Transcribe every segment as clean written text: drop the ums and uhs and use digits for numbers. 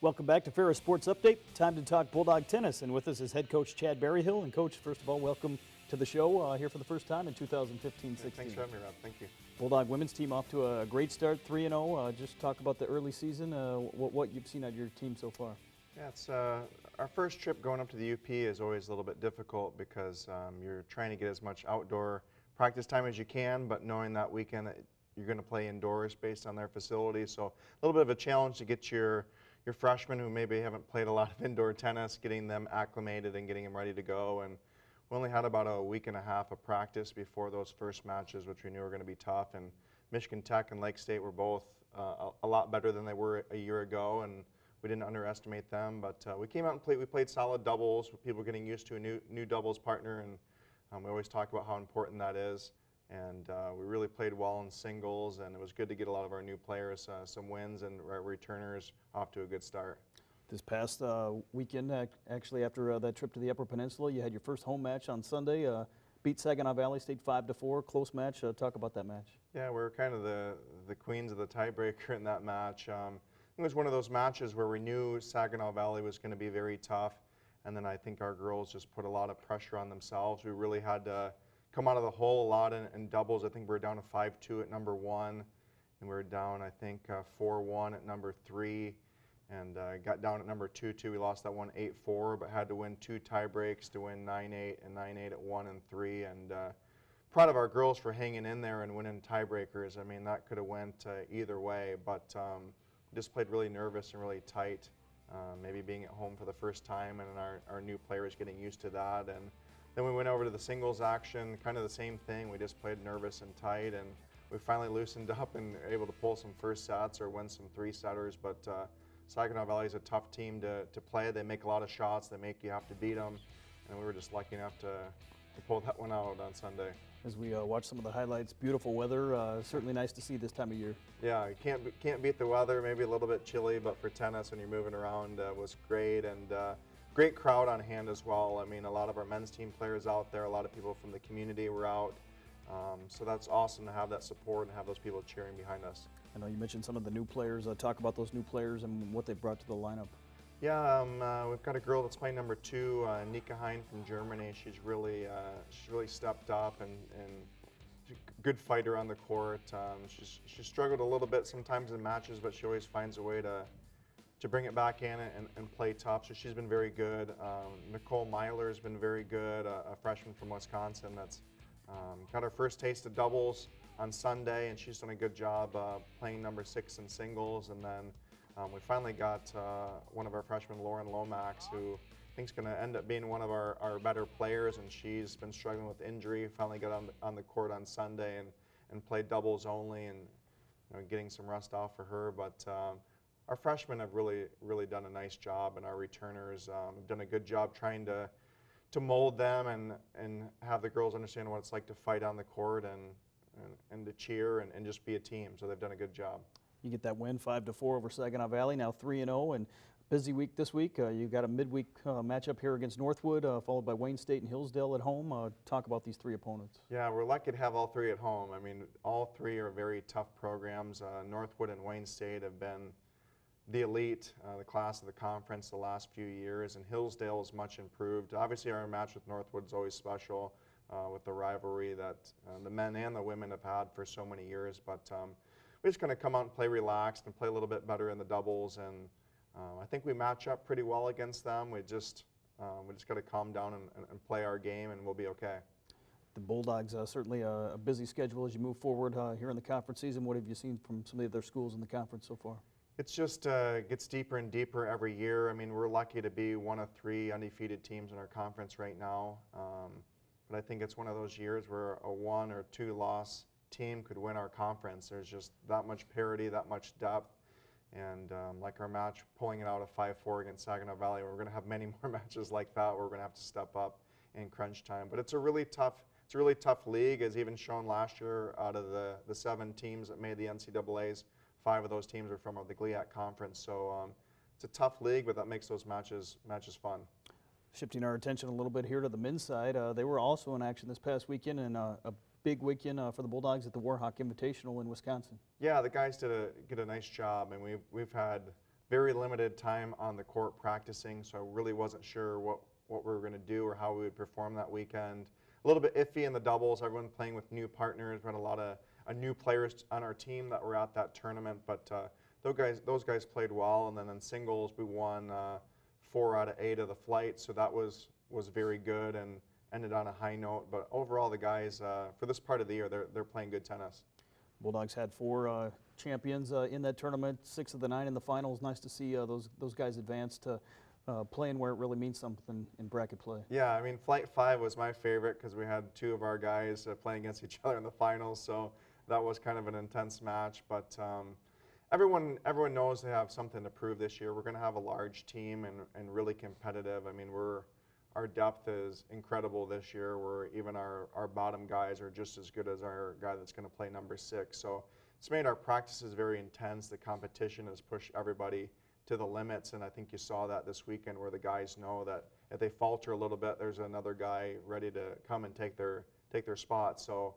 Welcome back to Ferris Sports Update. Time to talk Bulldog tennis, and with us is head coach Chad Berryhill. And coach, first of all, welcome to the show here for the first time in 2015-16. Thanks for having me, Rob. Thank you. Bulldog women's team off to a great start, 3-0. Just talk about the early season, what you've seen out of your team so far. Yeah, it's our first trip going up to the UP is always a little bit difficult because you're trying to get as much outdoor practice time as you can, but knowing that weekend that you're going to play indoors based on their facilities, so a little bit of a challenge to get your freshmen who maybe haven't played a lot of indoor tennis, getting them acclimated and getting them ready to go. And we only had about a week and a half of practice before those first matches, which we knew were going to be tough. And Michigan Tech and Lake State were both a lot better than they were a year ago, and we didn't underestimate them. But we came out and played. We played solid doubles, with people getting used to a new doubles partner, and we always talk about how important that is. And we really played well in singles, and it was good to get a lot of our new players some wins and returners off to a good start. This past weekend, actually after that trip to the Upper Peninsula, you had your first home match on Sunday. Beat Saginaw Valley State 5-4, close match. Talk about that match. Yeah, we were kind of the queens of the tiebreaker in that match. It was one of those matches where we knew Saginaw Valley was going to be very tough, and then I think our girls just put a lot of pressure on themselves. We really had to come out of the hole a lot in doubles. I think we were down to 5-2 at number 1, and we were down, I think, 4-1 at number 3, and got down at number 2 too. We lost that one 8-4, but had to win 2 tie breaks to win 9-8 and 9-8 at 1 and 3. And proud of our girls for hanging in there and winning tiebreakers. I mean, that could have went either way, but just played really nervous and really tight. Maybe being at home for the first time, and our new players getting used to that. And then we went over to the singles action, kind of the same thing. We just played nervous and tight, and we finally loosened up and were able to pull some first sets or win some 3-setters. But Saginaw Valley is a tough team to play. They make a lot of shots. They make you have to beat them, and we were just lucky enough to pull that one out on Sunday. As we watch some of the highlights, beautiful weather. Certainly nice to see this time of year. Yeah, you can't beat the weather. Maybe a little bit chilly, but for tennis when you're moving around was great. And great crowd on hand as well. I mean, a lot of our men's team players out there, a lot of people from the community were out. So that's awesome to have that support and have those people cheering behind us. I know you mentioned some of the new players. Talk about those new players and what they brought to the lineup. Yeah, we've got a girl that's playing number 2, Nika Hein from Germany. She's really stepped up and she's a good fighter on the court. She's struggled a little bit sometimes in matches, but she always finds a way to bring it back in and play tough. So she's been very good. Nicole Myler has been very good, a freshman from Wisconsin that's got her first taste of doubles on Sunday, and she's done a good job playing number 6 in singles. And then we finally got one of our freshmen, Lauren Lomax, who I think is going to end up being one of our better players, and she's been struggling with injury. Finally got on the court on Sunday and played doubles only, and getting some rust off for her. But our freshmen have really done a nice job, and our returners have done a good job trying to mold them and have the girls understand what it's like to fight on the court and to cheer and just be a team. So they've done a good job. You get that win 5-4 over Saginaw Valley, now 3-0, and busy week this week. You got a midweek matchup here against Northwood, followed by Wayne State and Hillsdale at home. Talk about these 3 opponents. Yeah, we're lucky to have all 3 at home. I mean, all 3 are very tough programs. Northwood and Wayne State have been the elite, the class of the conference the last few years, and Hillsdale is much improved. Obviously, our match with Northwood is always special with the rivalry that the men and the women have had for so many years. But we're just going to come out and play relaxed and play a little bit better in the doubles, and I think we match up pretty well against them. We just got to calm down and play our game, and we'll be okay. The Bulldogs certainly a busy schedule as you move forward here in the conference season. What have you seen from some of the other schools in the conference so far? It's just gets deeper and deeper every year. I mean, we're lucky to be one of 3 undefeated teams in our conference right now. But I think it's one of those years where a 1 or 2 loss team could win our conference. There's just that much parity, that much depth. And like our match, pulling it out of 5-4 against Saginaw Valley, we're going to have many more matches like that where we're going to have to step up in crunch time. But it's a really tough league, as even shown last year. Out of the 7 teams that made the NCAAs, 5 of those teams are from the GLIAC conference. So it's a tough league, but that makes those matches fun. Shifting our attention a little bit here to the men's side, they were also in action this past weekend, and a big weekend for the Bulldogs at the Warhawk Invitational in Wisconsin. Yeah, the guys did a nice job, and we've had very limited time on the court practicing, so I really wasn't sure what we were going to do or how we would perform that weekend. A little bit iffy in the doubles, everyone playing with new partners. We had a lot of new players on our team that were at that tournament, but those guys played well. And then in singles, we won 4 out of 8 of the flights, so that was very good and ended on a high note. But overall, the guys, for this part of the year, they're playing good tennis. Bulldogs had 4 champions in that tournament, 6 of the 9 in the finals. Nice to see those guys advance to playing where it really means something in bracket play. Yeah, I mean, Flight 5 was my favorite because we had 2 of our guys playing against each other in the finals, so that was kind of an intense match. But everyone knows they have something to prove this year. We're going to have a large team and really competitive. I mean, our depth is incredible this year, where even our bottom guys are just as good as our guy that's going to play number 6. So it's made our practices very intense. The competition has pushed everybody to the limits, and I think you saw that this weekend, where the guys know that if they falter a little bit, there's another guy ready to come and take their spot. So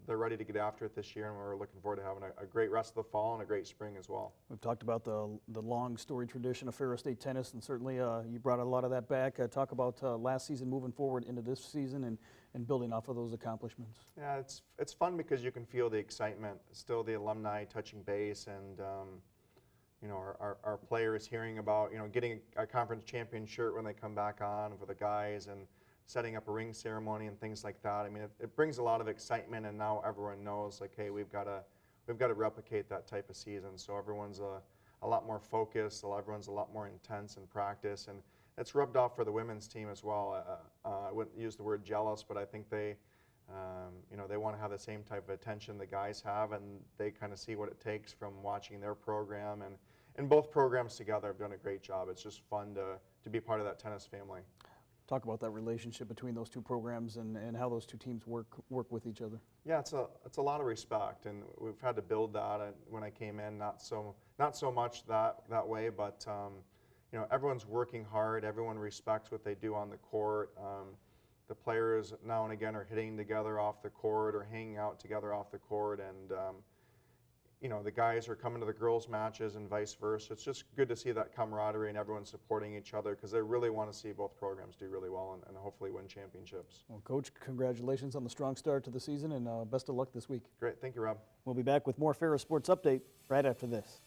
they're ready to get after it this year, and we're looking forward to having a great rest of the fall and a great spring as well. We've talked about the long story tradition of Ferris State tennis, and certainly you brought a lot of that back. Talk about last season moving forward into this season and building off of those accomplishments. Yeah, it's fun because you can feel the excitement, still the alumni touching base, and you know, our players hearing about, you know, getting a conference champion shirt when they come back on for the guys, and setting up a ring ceremony and things like that. I mean, it brings a lot of excitement, and now everyone knows, like, hey, we've got to replicate that type of season. So everyone's a lot more focused, everyone's a lot more intense in practice, and it's rubbed off for the women's team as well. I wouldn't use the word jealous, but I think they, you know, they want to have the same type of attention the guys have, and they kind of see what it takes from watching their program, and both programs together have done a great job. It's just fun to be part of that tennis family. Talk about that relationship between those 2 programs and how those 2 teams work with each other. Yeah, it's a lot of respect, and we've had to build that. And when I came in, not so much that way, but you know, everyone's working hard. Everyone respects what they do on the court. The players now and again are hitting together off the court or hanging out together off the court, and you know, the guys are coming to the girls' matches and vice versa. It's just good to see that camaraderie and everyone supporting each other, because they really want to see both programs do really well and hopefully win championships. Well, Coach, congratulations on the strong start to the season, and best of luck this week. Great. Thank you, Rob. We'll be back with more Ferris Sports Update right after this.